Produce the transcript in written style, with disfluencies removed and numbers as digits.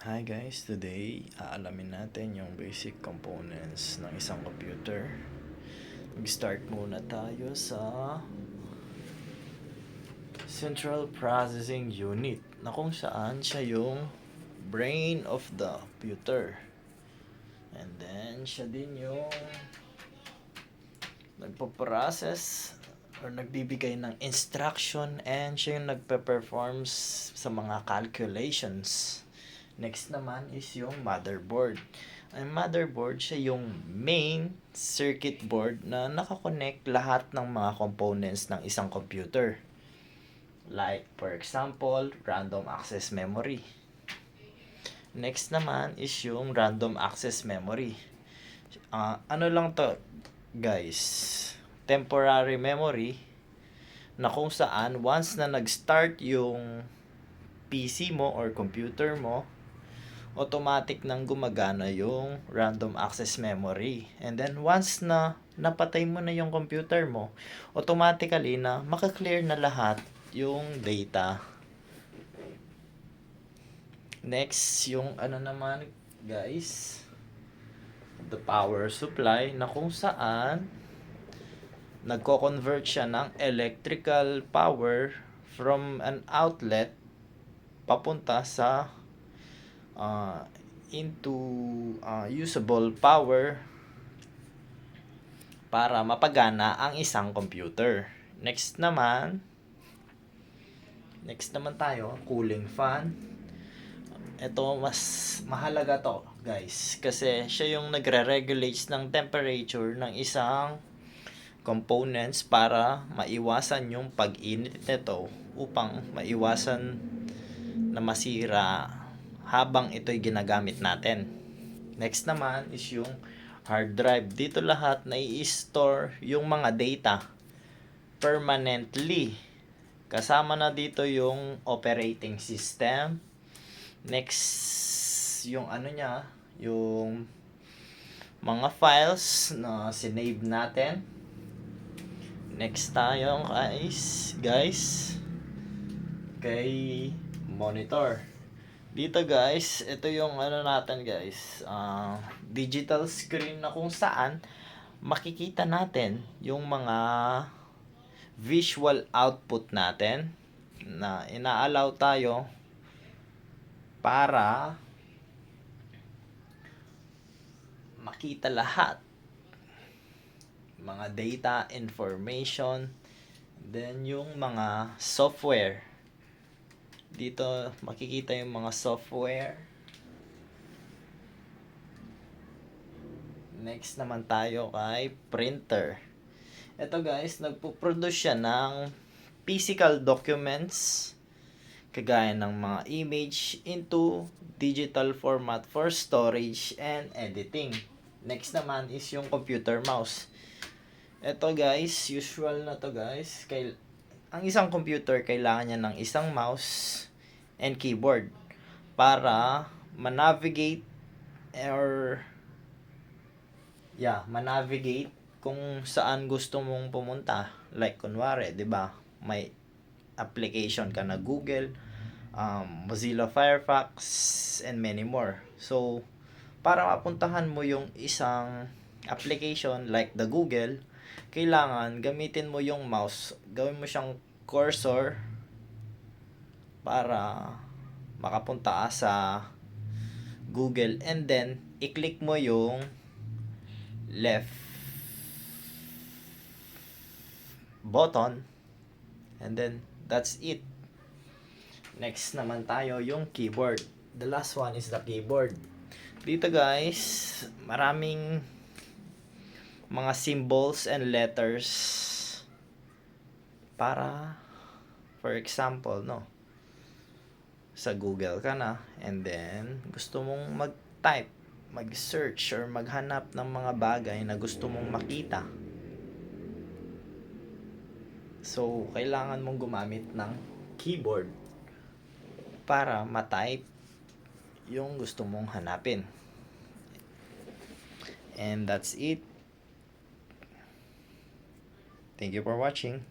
Hi guys, today aalamin natin yung basic components ng isang computer. Mag-start muna tayo sa Central Processing Unit na kung saan siya yung brain of the computer. And then siya din yung nagpo-process or nagbibigay ng instruction, and siya yung nagpe-performs sa mga calculations. Next naman is yung motherboard. Ang motherboard, siya yung main circuit board na nakakonect lahat ng mga components ng isang computer. Like, for example, random access memory. Next naman is yung random access memory. Ano lang to, guys? Temporary memory na kung saan once na nag-start yung PC mo or computer mo, automatic nang gumagana yung random access memory. And then once na napatay mo na yung computer mo, automatically na maka-clear na lahat yung data. Next, yung ano naman guys, the power supply na kung saan nagko-convert siya ng electrical power from an outlet papunta sa into usable power para mapagana ang isang computer. Next naman tayo, cooling fan. Ito mas mahalaga to, guys, kasi siya yung nagre-regulate ng temperature ng isang components para maiwasan yung pag-init nito upang maiwasan na masira habang ito'y ginagamit natin. Next naman is yung hard drive. Dito lahat na i-store yung mga data permanently. Kasama na dito yung operating system. Next, yung ano niya, yung mga files na sinave natin. Next tayo guys kay monitor. Dito guys, ito yung ano natin guys, digital screen na kung saan makikita natin yung mga visual output natin na ina-allow tayo para makita lahat mga data, information, then yung mga software. Dito makikita yung mga software. Next naman tayo kay printer. Ito guys, nagpo-produce siya ng physical documents kagaya ng mga image into digital format for storage and editing. Next naman is yung computer mouse. Ito guys, usual na to guys. Ang isang computer kailangan niya ng isang mouse and keyboard para manavigate manavigate kung saan gusto mong pumunta. Like kunwari, 'di ba? May application ka na Google, Mozilla Firefox, and many more. So, para mapuntahan mo yung isang application like the Google, kailangan gamitin mo yung mouse. Gawin mo siyang cursor para makapunta sa Google, and then i-click mo yung left button, and then that's it. Next naman tayo yung keyboard. The last one is the keyboard. Dito guys, maraming mga symbols and letters para, for example, sa Google ka na, and then gusto mong mag-type, mag-search, or maghanap ng mga bagay na gusto mong makita. So, kailangan mong gumamit ng keyboard para ma-type yung gusto mong hanapin. And that's it. Thank you for watching.